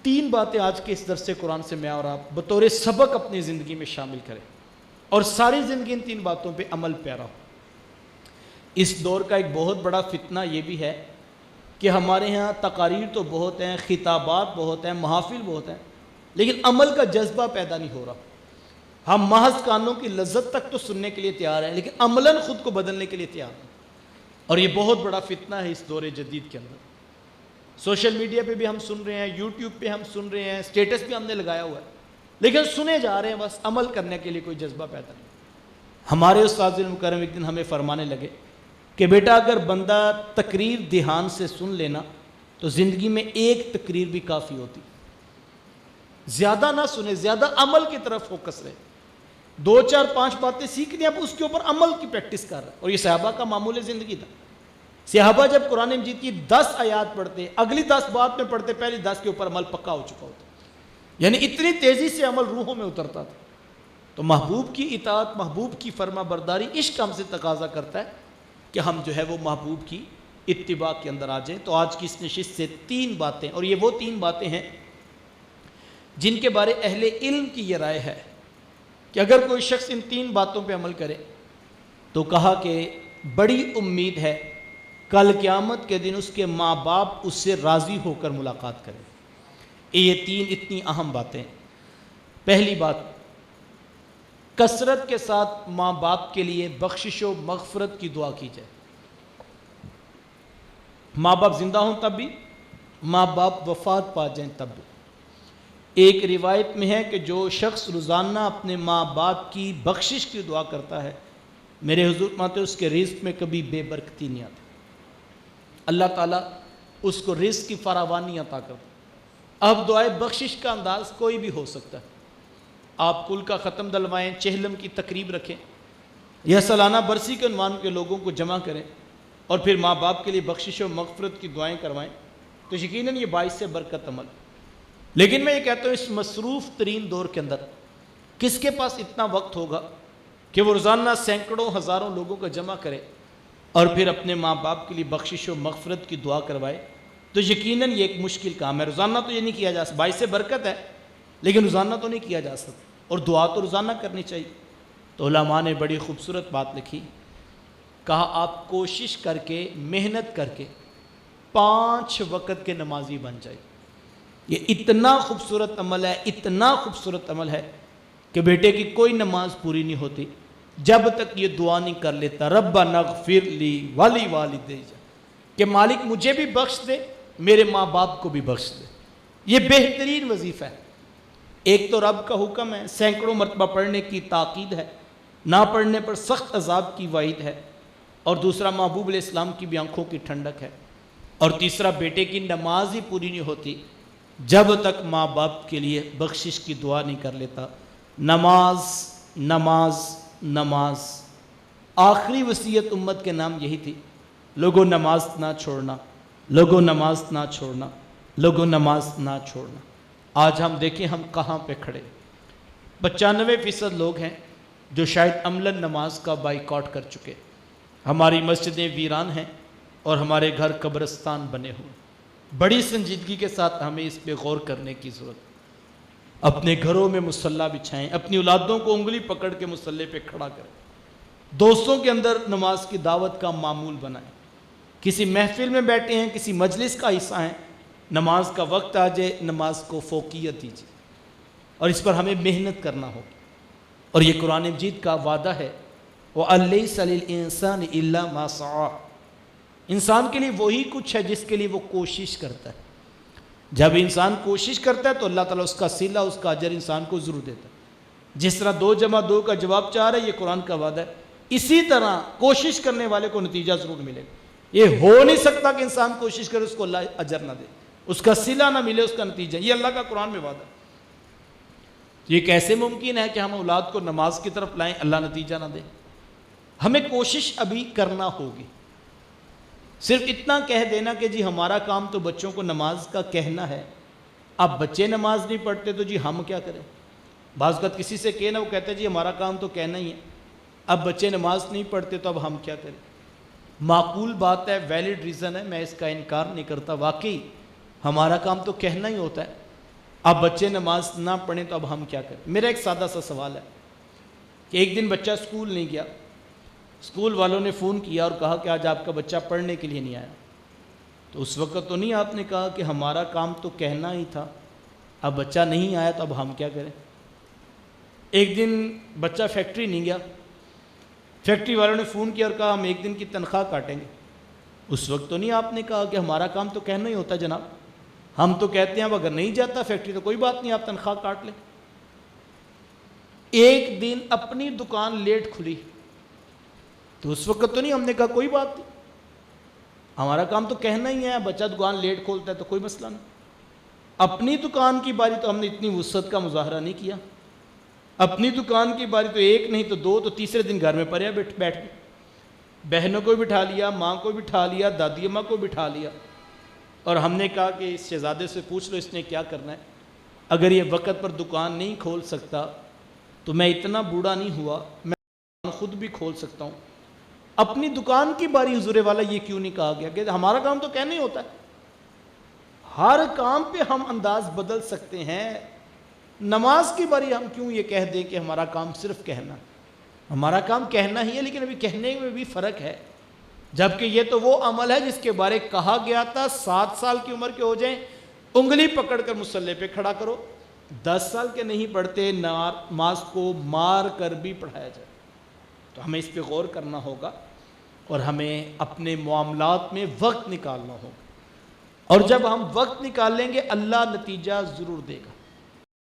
3 باتیں آج کے اس درس قرآن سے میں اور آپ بطور سبق اپنی زندگی میں شامل کریں اور ساری زندگی ان 3 باتوں پہ عمل پیرا ہو۔ اس دور کا ایک بہت بڑا فتنہ یہ بھی ہے کہ ہمارے ہاں تقاریر تو بہت ہیں، خطابات بہت ہیں، محافل بہت ہیں، لیکن عمل کا جذبہ پیدا نہیں ہو رہا۔ ہم محض کانوں کی لذت تک تو سننے کے لیے تیار ہیں، لیکن عملاً خود کو بدلنے کے لیے تیار ہیں، اور یہ بہت بڑا فتنہ ہے اس دور جدید کے اندر۔ سوشل میڈیا پہ بھی ہم سن رہے ہیں، یوٹیوب پہ ہم سن رہے ہیں، اسٹیٹس بھی ہم نے لگایا ہوا ہے، لیکن سنے جا رہے ہیں، بس عمل کرنے کے لیے کوئی جذبہ پیدا نہیں۔ ہمارے استاد مکرم ایک دن ہمیں فرمانے لگے کہ بیٹا اگر بندہ تقریر دھیان سے سن لینا تو زندگی میں ایک تقریر بھی کافی ہوتی، زیادہ نہ سنے، زیادہ عمل کی طرف فوکس رہے۔ 2 4 5 باتیں سیکھنی، اب اس کے اوپر عمل کی پریکٹس کر رہے ہیں، اور یہ صحابہ کا معمول زندگی تھا۔ صحابہ جب قرآن مجید کی 10 آیات پڑھتے، اگلی 10 بعد میں پڑھتے، پہلی 10 کے اوپر عمل پکا ہو چکا ہوتا، یعنی اتنی تیزی سے عمل روحوں میں اترتا تھا۔ تو محبوب کی اطاعت، محبوب کی فرما برداری، عشق ہم سے تقاضا کرتا ہے کہ ہم جو ہے وہ محبوب کی اتباع کے اندر آ جائیں۔ تو آج کی اس نشست سے 3 باتیں، اور یہ وہ 3 باتیں ہیں جن کے بارے اہل علم کی یہ رائے ہے کہ اگر کوئی شخص ان 3 باتوں پہ عمل کرے تو کہا کہ بڑی امید ہے کل قیامت کے دن اس کے ماں باپ اس سے راضی ہو کر ملاقات کریں۔ یہ 3 اتنی اہم باتیں۔ پہلی بات، کثرت کے ساتھ ماں باپ کے لیے بخشش و مغفرت کی دعا کی جائے۔ ماں باپ زندہ ہوں تب بھی، ماں باپ وفات پا جائیں تب بھی۔ ایک روایت میں ہے کہ جو شخص روزانہ اپنے ماں باپ کی بخشش کی دعا کرتا ہے، میرے حضور فرماتے ہیں اس کے رزق میں کبھی بے برکتی نہیں آتی، اللہ تعالیٰ اس کو رزق کی فراوانی عطا کرتا ہے۔ اب دعائے بخشش کا انداز کوئی بھی ہو سکتا ہے، آپ کل کا ختم دلوائیں، چہلم کی تقریب رکھیں، یا سالانہ برسی کے عنوان کے لوگوں کو جمع کریں اور پھر ماں باپ کے لیے بخشش و مغفرت کی دعائیں کروائیں، تو یقیناً یہ باعث سے برکت عمل۔ لیکن میں یہ کہتا ہوں اس مصروف ترین دور کے اندر کس کے پاس اتنا وقت ہوگا کہ وہ روزانہ سینکڑوں ہزاروں لوگوں کو جمع کرے اور پھر اپنے ماں باپ کے لیے بخشش و مغفرت کی دعا کروائے؟ تو یقیناً یہ ایک مشکل کام ہے، روزانہ تو یہ نہیں کیا جا سکتا، باعث برکت ہے لیکن روزانہ تو نہیں کیا جا سکتا، اور دعا تو روزانہ کرنی چاہیے۔ تو علماء نے بڑی خوبصورت بات لکھی، کہا آپ کوشش کر کے، محنت کر کے 5 وقت کے نمازی بن جائے۔ یہ اتنا خوبصورت عمل ہے، اتنا خوبصورت عمل ہے کہ بیٹے کی کوئی نماز پوری نہیں ہوتی جب تک یہ دعا نہیں کر لیتا، ربنا اغفر لی ولی والدی، کہ مالک مجھے بھی بخش دے، میرے ماں باپ کو بھی بخش دے۔ یہ بہترین وظیفہ ہے۔ ایک تو رب کا حکم ہے، سینکڑوں مرتبہ پڑھنے کی تاکید ہے، نہ پڑھنے پر سخت عذاب کی وعید ہے، اور دوسرا محبوب علیہ السلام کی بھی آنکھوں کی ٹھنڈک ہے، اور تیسرا بیٹے کی نماز ہی پوری نہیں ہوتی جب تک ماں باپ کے لیے بخشش کی دعا نہیں کر لیتا۔ نماز نماز نماز، آخری وصیت امت کے نام یہی تھی، لوگوں نماز نہ چھوڑنا، لوگوں نماز نہ چھوڑنا، لوگوں نماز نہ چھوڑنا۔ آج ہم دیکھیں ہم کہاں پہ کھڑے، 95% لوگ ہیں جو شاید عملاً نماز کا بائیکاٹ کر چکے۔ ہماری مسجدیں ویران ہیں اور ہمارے گھر قبرستان بنے ہوئے۔ بڑی سنجیدگی کے ساتھ ہمیں اس پہ غور کرنے کی ضرورت۔ اپنے گھروں میں مصلی بچھائیں، اپنی اولادوں کو انگلی پکڑ کے مصلی پہ کھڑا کریں، دوستوں کے اندر نماز کی دعوت کا معمول بنائیں۔ کسی محفل میں بیٹھے ہیں، کسی مجلس کا حصہ ہیں، نماز کا وقت آ جائے نماز کو فوقیت دیجیے، اور اس پر ہمیں محنت کرنا ہوگی۔ اور یہ قرآن مجید کا وعدہ ہے، وَأَلَّيْسَ لِلْإِنسَانِ إِلَّا مَا سَعَىٰ، انسان کے لیے وہی کچھ ہے جس کے لیے وہ کوشش کرتا ہے۔ جب انسان کوشش کرتا ہے تو اللہ تعالیٰ اس کا صلہ، اس کا اجر انسان کو ضرور دیتا ہے۔ جس طرح 2 + 2 کا جواب چاہ رہا ہے، یہ قرآن کا وعدہ ہے، اسی طرح کوشش کرنے والے کو نتیجہ ضرور ملے گا۔ یہ ہو نہیں سکتا کہ انسان کوشش کرے اس کو اللہ اجر نہ دے، اس کا صلہ نہ ملے، اس کا نتیجہ، یہ اللہ کا قرآن میں وعدہ ہے۔ یہ کیسے ممکن ہے کہ ہم اولاد کو نماز کی طرف لائیں، اللہ نتیجہ نہ دے؟ ہمیں کوشش ابھی کرنا ہوگی۔ صرف اتنا کہہ دینا کہ جی ہمارا کام تو بچوں کو نماز کا کہنا ہے، اب بچے نماز نہیں پڑھتے تو جی ہم کیا کریں؟ بعض اوقات کسی سے کہنا، وہ کہتے ہیں جی ہمارا کام تو کہنا ہی ہے، اب بچے نماز نہیں پڑھتے تو اب ہم کیا کریں؟ معقول بات ہے، ویلڈ ریزن ہے، میں اس کا انکار نہیں کرتا، واقعی ہمارا کام تو کہنا ہی ہوتا ہے، اب بچے نماز نہ پڑھیں تو اب ہم کیا کریں؟ میرا ایک سادہ سا سوال ہے کہ ایک دن بچہ اسکول نہیں گیا، اسکول والوں نے فون کیا اور کہا کہ آج آپ کا بچہ پڑھنے کے لیے نہیں آیا، تو اس وقت تو نہیں آپ نے کہا کہ ہمارا کام تو کہنا ہی تھا، اب بچہ نہیں آیا تو اب ہم کیا کریں؟ ایک دن بچہ فیکٹری نہیں گیا، فیکٹری والوں نے فون کیا اور کہا ہم ایک دن کی تنخواہ کاٹیں گے، اس وقت تو نہیں آپ نے کہا کہ ہمارا کام تو کہنا ہی ہوتا ہے جناب، ہم تو کہتے ہیں اب اگر نہیں جاتا فیکٹری تو کوئی بات نہیں، آپ تنخواہ کاٹ لیں۔ ایک دن اپنی دکان لیٹ کھلی تو اس وقت تو نہیں ہم نے کہا کوئی بات نہیں، ہمارا کام تو کہنا ہی ہے، بچہ دکان لیٹ کھولتا ہے تو کوئی مسئلہ نہیں۔ اپنی دکان کی باری تو ہم نے اتنی وسعت کا مظاہرہ نہیں کیا، اپنی دکان کی باری تو ایک نہیں تو دو، تو تیسرے دن گھر میں پڑے بیٹھ گئے، بہنوں کو بٹھا لیا، ماں کو بٹھا لیا، دادی اماں کو بٹھا لیا، اور ہم نے کہا کہ اس شہزادے سے پوچھ لو اس نے کیا کرنا ہے، اگر یہ وقت پر دکان نہیں کھول سکتا تو میں اتنا بوڑھا نہیں ہوا، میں دکان خود بھی کھول سکتا ہوں۔ اپنی دکان کی باری حضور والا یہ کیوں نہیں کہا گیا کہ ہمارا کام تو کہنا ہی ہوتا ہے؟ ہر کام پہ ہم انداز بدل سکتے ہیں، نماز کی باری ہم کیوں یہ کہہ دیں کہ ہمارا کام صرف کہنا؟ ہمارا کام کہنا ہی ہے، لیکن ابھی کہنے میں بھی فرق ہے، جبکہ یہ تو وہ عمل ہے جس کے بارے کہا گیا تھا 7 سال کی عمر کے ہو جائیں انگلی پکڑ کر مصلی پہ کھڑا کرو، 10 سال کے نہیں پڑھتے نماز کو مار کر بھی پڑھایا جائے۔ تو ہمیں اس پہ غور کرنا ہوگا اور ہمیں اپنے معاملات میں وقت نکالنا ہوگا، اور جب ہم وقت نکالیں گے اللہ نتیجہ ضرور دے گا۔